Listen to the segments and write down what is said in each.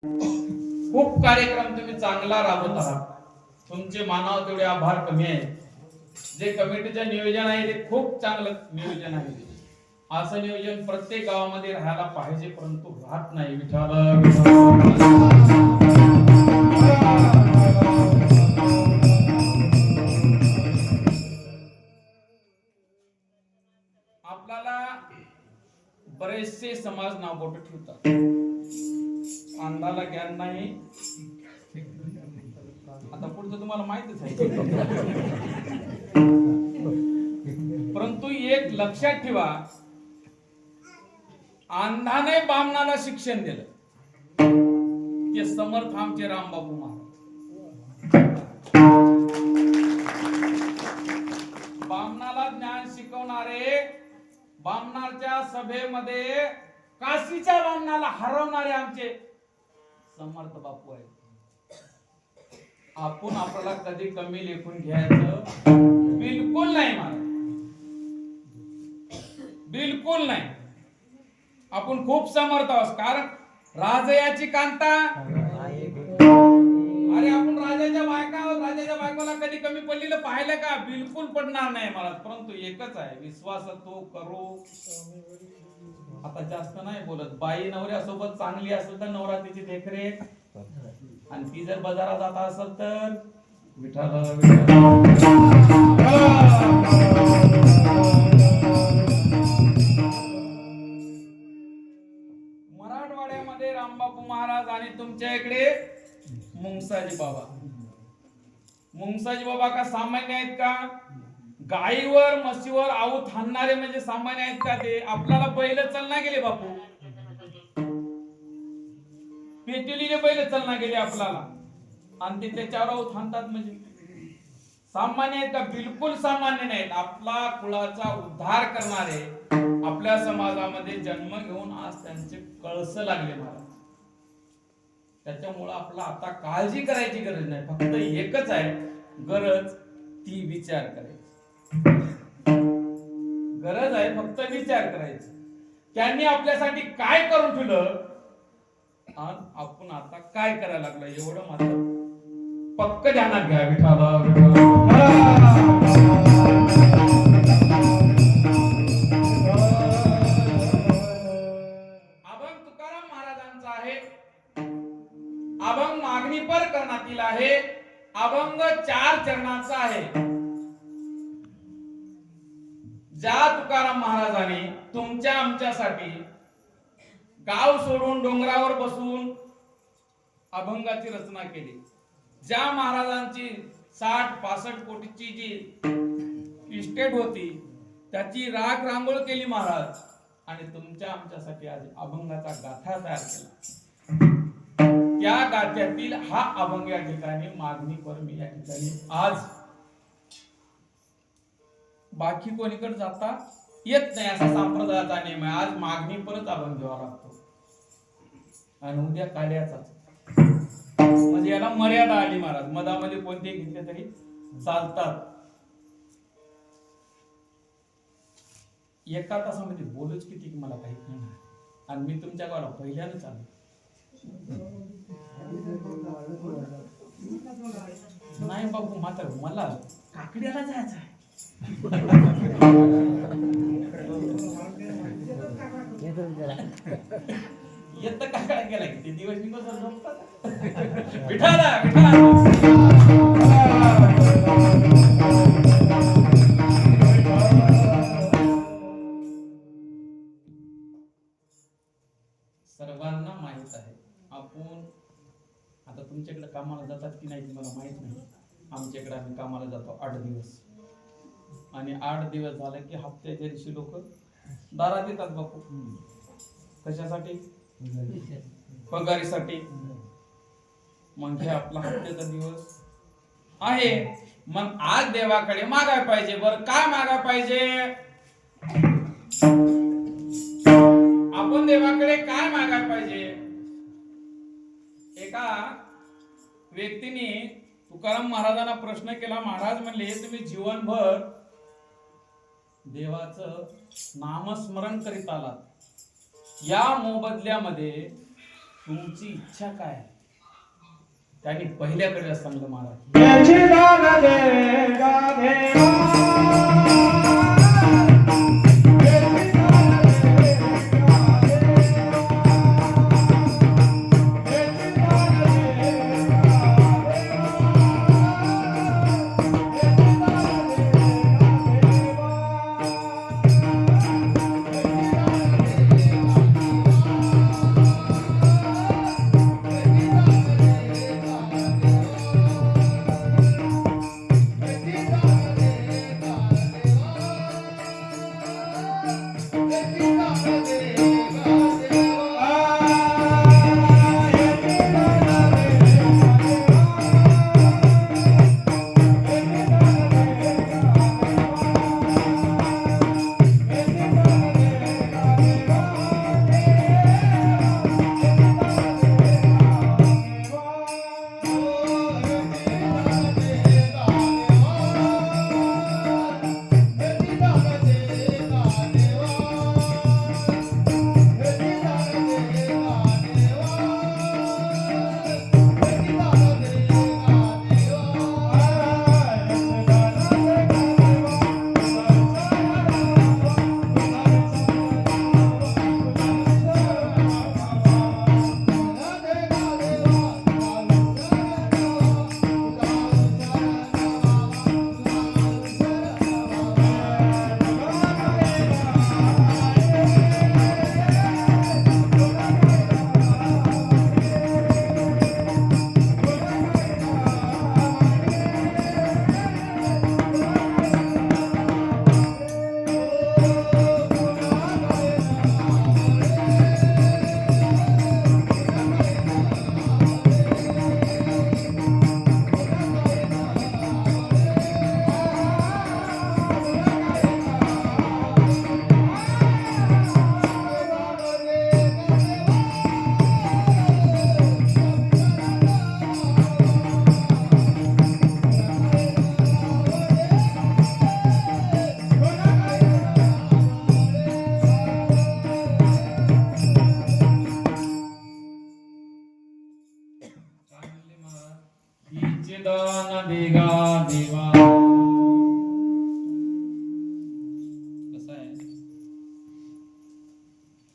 खूप कार्यक्रम तुम्ही चांगला राबवत आहात. तुमचे मानावर तेवढे आभार कमी आहेत. जे कमिटीचं नियोजन आहे ते खूप चांगलं नियोजन आहे. असं नियोजन प्रत्येक गावामध्ये राहायला पाहिजे, परंतु राहत नाही. आपल्याला बरेचसे समाज नावबोट ठेवतात. अंधाला ज्ञान नाही. आता पुढचं तुम्हाला माहितीच आहे. परंतु एक लक्षात ठेवा, अंधाने बामणाला शिक्षण दिलं ते समर्थ आमचे रामबाबू महाराज. बामणाला ज्ञान शिकवणारे, बामणाच्या सभेमध्ये काशीच्या बामणाला हरवणारे आमचे समर्थ बापू आहेत. आपण आपल्याला कधी कमी लेखून घ्यायचं बिलकुल नाही महाराज, बिलकुल नाही. आपण खूप समर्थ आहोत. कारण राजयाची कांता, अरे आपण राजाच्या बायका आहोत. राजाच्या बायकोला कधी कमी पडलेलं पाहिलं का? बिलकुल पडणार नाही महाराज. परंतु एकच आहे, विश्वास तो करू. आता जास्त नाही बोलत. बाई नवऱ्यासोबत चांगली असेल तर नवरा तिची देखरेख, आणि ती जर बाजारात जात असेल तर मराठवाड्यामध्ये रामबापू महाराज आणि तुमच्या इकडे मुंगसाजी बाबा. मुंगसाजी बाबा का सामान्य आहेत का? गाईवर म्हशीवर आऊत हाणणारे म्हणजे सामान्य आहेत का? ते आपल्याला बैल चलना गेले बापू, पेटलेले बैल चलना गेले आपल्याला, आणि ते त्याच्यावर आऊत हाणतात म्हणजे सामान्य आहेत का? बिलकुल सामान्य नाहीत. आपला कुळाचा उद्धार करणारे आपल्या समाजामध्ये जन्म घेऊन आज त्यांचे कळस लागले महाराज. त्याच्यामुळे आपला आता काळजी करायची गरज नाही. फक्त एकच आहे गरज, ती विचार करायची गरज आहे. फक्त विचार करायची, त्यांनी आपल्यासाठी काय करून ठेवलं आणि आपण आता काय करायला लागलो, एवढं मात्र पक्क ध्यानात घ्या. अभंग तुकाराम महाराजांचा आहे. अभंग मागणी पर करण्यातील आहे. अभंग 4 चरणाचा आहे. ज्या तुकाराम महाराजांनी तुमच्या आमच्यासाठी गाव सोडून डोंगरावर बसून अभंगाची रचना केली, ज्या महाराजांची 60-65 कोटीची जी इस्टेट होती त्याची राख रांगोळ केली महाराज, आणि तुमच्या आमच्यासाठी आज अभंगाचा गाथा तयार केला. त्या गाथ्यातील हा अभंग या ठिकाणी मागणी पर मी या ठिकाणी आज बाकी कोणीकडे जाता येत नाही असा संप्रदायाचा नियम आहे. आज मागणी परत अभंग घ्यावा लागतो, आणि उद्या काढ्याचाच. म्हणजे याला मर्यादा आली महाराज. मधामध्ये कोणते घेतले तरी चालतात. एका तासामध्ये बोलूच किती मला काही नाही, आणि मी तुमच्या गावाला पहिल्यानंच आलो. नाही बाबू, मात्र मला काकड्याला जायचं आहे. येत काकडा गेला की ते दिवस निघून झोपतात. विठाला सर्वांना माहित आहे. आपण आता तुमच्याकडे कामाला जातात की नाही मला माहित नाही. आमच्याकडे आम्ही कामाला जातो 8 दिवस, आणि 8 दिवस झाले की हप्त्याच्या दिवशी लोक दारात येतात बापू. कशासाठी? पगारीसाठी. मग हे आपला हप्त्याचा दिवस आहे. मग आज देवाकडे मागाय पाहिजे. बरं काय मागाय पाहिजे? आपण देवाकडे काय मागाय पाहिजे? एका व्यक्तीने तुकाराम महाराजांना प्रश्न केला. महाराज म्हणले, तुम्ही जीवनभर देवाचं नामस्मरण करीत आलात, या मोबदल्यामध्ये तुमची इच्छा काय? त्यांनी पहिल्याकडे सांगलं महाराज.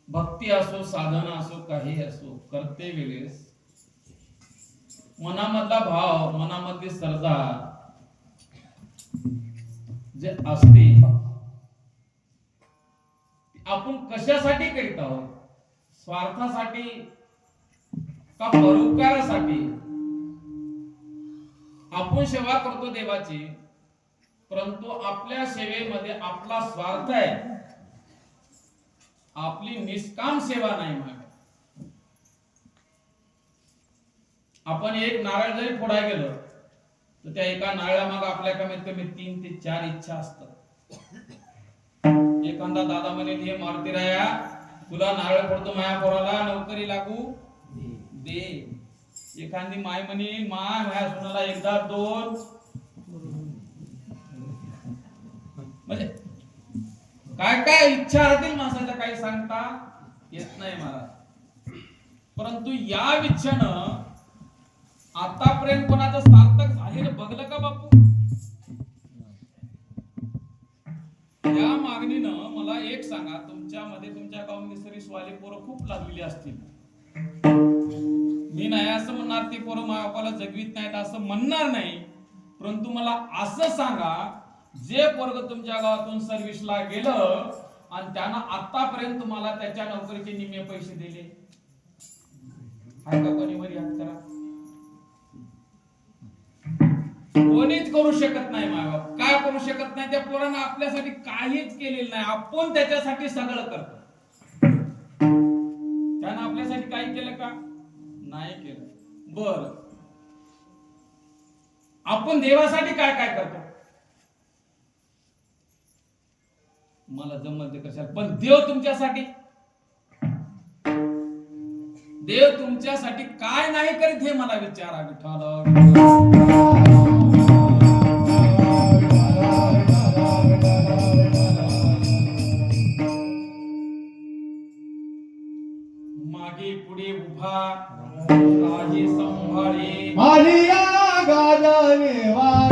भक्ती असो, साधना असो, काही असो, करते वेळेस मनामधला भाव, मनामधली श्रद्धा जे असते, आपण कशासाठी करीत आहोत? स्वार्थासाठी का परोपकारासाठी? आपण सेवा करतो देवाची, परंतु आपल्या सेवेमध्ये आपला स्वार्थ आहे, आपली निष्काम सेवा नाही. मागे आपण एक नारळ जरी फोडायला गेलो तर त्या एका नारळामागे आपल्या कमीत कमी 3 ते 4 इच्छा असतात. एखादा दादा म्हणे, हे मारुती राया, तुला नारळ फोडतो, माया पोराला नोकरी लागू दे. एखादी माय म्हणे, माय माझ्या सुनाला एकदा 2, म्हणजे काय काय इच्छा राहतील माणसाच्या, काही सांगता येत नाही महाराज. परंतु या इच्छेनं आतापर्यंत कोणाचं सार्थक झालेलं बघलं का बापू? या मागणीनं मला एक सांगा, तुमच्यामध्ये तुमच्या गावात स्वाली पोरं खूप लागलेली असतील. मी नाही असं म्हणणार ते पोरं मायापाला जगवीत नाहीत असं म्हणणार नाही, परंतु मला असं सांगा, जे पोरग तुमच्या गावातून सर्व्हिसला गेलं आणि त्यानं आतापर्यंत तुम्हाला त्याच्या नोकरीचे निम्मे पैसे दिले आहे का? कोणी वरी हात करा. कोणीच करू शकत नाही. मायबाप काय करू शकत नाही? त्या पोरानं आपल्यासाठी काहीच केलेलं नाही, आपण त्याच्यासाठी सगळं करतो. त्यानं आपल्यासाठी काही केलं का? नाही केलं. बर, आपण देवासाठी काय काय करतो? मला जमत ते कशाला, पण देव तुमच्यासाठी, देव तुमच्यासाठी काय नाही करीत हे मला विचारा. विठ्ठल मागे पुढे उभा आलिया गाजने वा